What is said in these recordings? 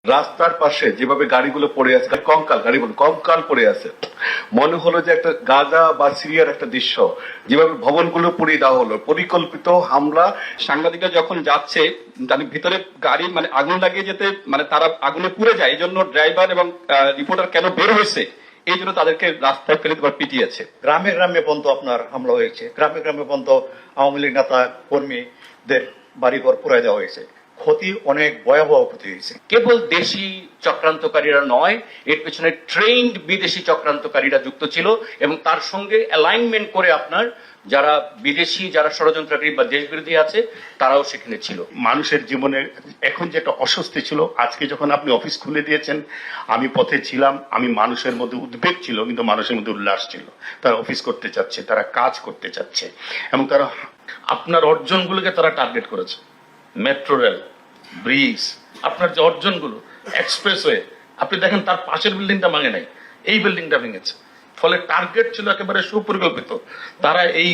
রাস্তার পাশে যেভাবে গাড়িগুলো পড়ে আছে, গাড়িগুলো কঙ্কাল পড়ে আছে, মনে হলো যে একটা গাজা বা সিরিয়ার একটা দৃশ্য। যেভাবে ভবনগুলো পুড়িয়ে দেওয়া হলো, পরিকল্পিত হামলা। সাংবাদিকরা যখন যাচ্ছে তাদের ভিতরে গাড়ি আগুন লাগিয়ে যেতে তারা আগুনে পুড়ে যায়, এই জন্য ড্রাইভার এবং রিপোর্টার কেন বের হয়েছে এই জন্য তাদেরকে রাস্তায় ফেলে দেওয়ার পিটিয়েছে। গ্রামে গ্রামে পর্যন্ত আপনার হামলা হয়েছে, গ্রামে গ্রামে পর্যন্ত আওয়ামী লীগ নেতা কর্মীদের বাড়িঘর পুড়ায় দেওয়া হয়েছে। ক্ষতি অনেক ভয়াবহ ক্ষতি হয়েছে। কেবল দেশি চক্রান্তকারীরা নয়, এর পেছনে ট্রেন্ড বিদেশি চক্রান্তকারীরা যুক্ত ছিল এবং তার সঙ্গে অ্যালাইনমেন্ট করে আপনার যারা বিদেশি, যারা ষড়যন্ত্রকারী বা দেশ বিরোধী আছে তারাও সেখানে ছিল। মানুষের জীবনে এখন যে একটা অস্বস্তি ছিল, আজকে যখন আপনি অফিস খুলে দিয়েছেন, আমি পথে ছিলাম, আমি মানুষের মধ্যে উদ্বেগ ছিল কিন্তু মানুষের মধ্যে উল্লাস ছিল। তারা অফিস করতে চাচ্ছে, তারা কাজ করতে চাচ্ছে এবং তারা আপনার অর্জনগুলোকে তারা টার্গেট করেছে। মেট্রো রেল, ব্রিজ, আপনার যে অর্জনগুলো, এক্সপ্রেসওয়ে, আপনি দেখেন তার পাশের বিল্ডিংটা ভাঙে নাই, এই বিল্ডিংটা ভেঙেছে। ফলে টার্গেট ছিল একেবারে সুপরিকল্পিত। তারা এই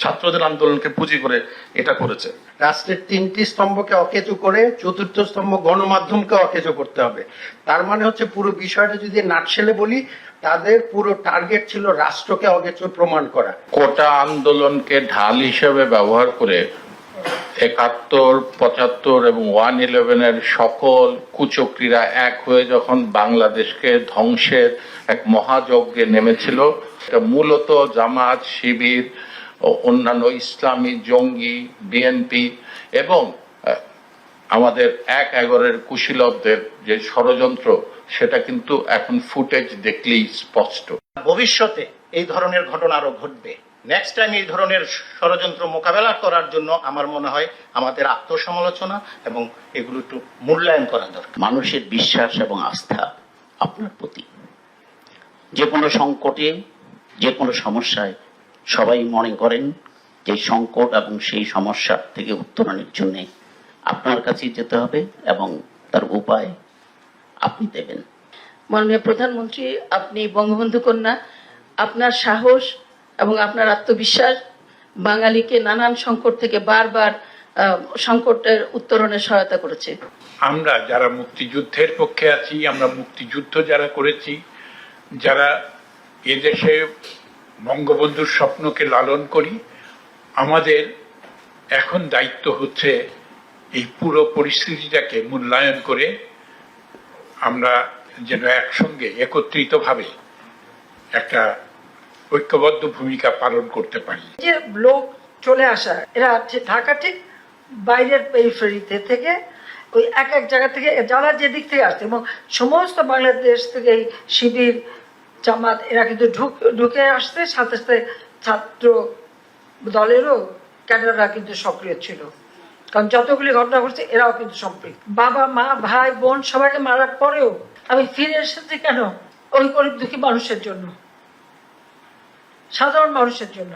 ছাত্রদের আন্দোলনকে পুঁজি করে এটা করেছে। রাষ্ট্রের তিনটি স্তম্ভকে অকেজো করে চতুর্থ স্তম্ভ গণমাধ্যমকে অকেজো করতে হবে। তার মানে হচ্ছে পুরো বিষয়টা যদি নাটশেলে বলি, তাদের পুরো টার্গেট ছিল রাষ্ট্রকে অকেজো প্রমাণ করা। কোটা আন্দোলনকে ঢাল হিসেবে ব্যবহার করে ৭১, ৭৫ এবং 111-এর সকল কুচক্রীরা এক হয়ে যখন বাংলাদেশকে ধ্বংসের এক মহাযজ্ঞে নেমেছিল, এটা মূলত জামাত, শিবির, অন্যান্য ইসলামী জঙ্গি, বিএনপি এবং আমাদের ১/১১-এর কুশীলবদের যে ষড়যন্ত্র, সেটা কিন্তু এখন ফুটেজ দেখলেই স্পষ্ট। ভবিষ্যতে এই ধরনের ঘটনা আরো ঘটবে। নেক্সট টাইম এই ধরনের ষড়যন্ত্র মোকাবেলা করার জন্য আমার মনে হয় আমাদের আত্মসমালোচনা এবং এগুলো একটু মূল্যায়ন করা দরকার। মানুষের বিশ্বাস এবং আস্থা আপনার প্রতি, যে কোনো সংকটে, যে কোনো সমস্যায় সবাই মনে করেন যে সংকট এবং সেই সমস্যা থেকে উত্তরণের জন্য আপনার কাছেই যেতে হবে এবং তার উপায় আপনি দেবেন। মাননীয় প্রধানমন্ত্রী, আপনি বঙ্গবন্ধু কন্যা, আপনার সাহস এবং আপনার আত্মবিশ্বাস বাঙালিকে নানান সংকট থেকে বারবার সংকটের উত্তরণে সহায়তা করেছে। আমরা যারা মুক্তিযুদ্ধের পক্ষে আছি, আমরা মুক্তিযুদ্ধ যারা করেছি, যারা এদেশে বঙ্গবন্ধুর স্বপ্নকে লালন করি, আমাদের এখন দায়িত্ব হচ্ছে এই পুরো পরিস্থিতিটাকে মূল্যায়ন করে আমরা যেন একসঙ্গে একত্রিতভাবে একটা ঐক্যবদ্ধ ভূমিকা পালন করতে পারি। যে লোক চলে আসা, এরা ঢাকা ঠিক বাইরের পেরিফেরিতে থেকে ওই এক এক জায়গা থেকে যারা যে দিক থেকে আসছে এবং সমস্ত বাংলাদেশ থেকে এই শিবির, জামাত এরা কিন্তু ঢুকে আসছে, সাথে সাথে ছাত্র দলেরও ক্যাডাররা কিন্তু সক্রিয় ছিল। কারণ যতগুলি ঘটনা ঘটছে এরাও কিন্তু সম্পৃক্ত। বাবা, মা, ভাই, বোন সবাইকে মারার পরেও আমি ফিরে এসেছি কেন? ওই গরিব দুঃখী মানুষের জন্য, সাধারণ মানুষের জন্য।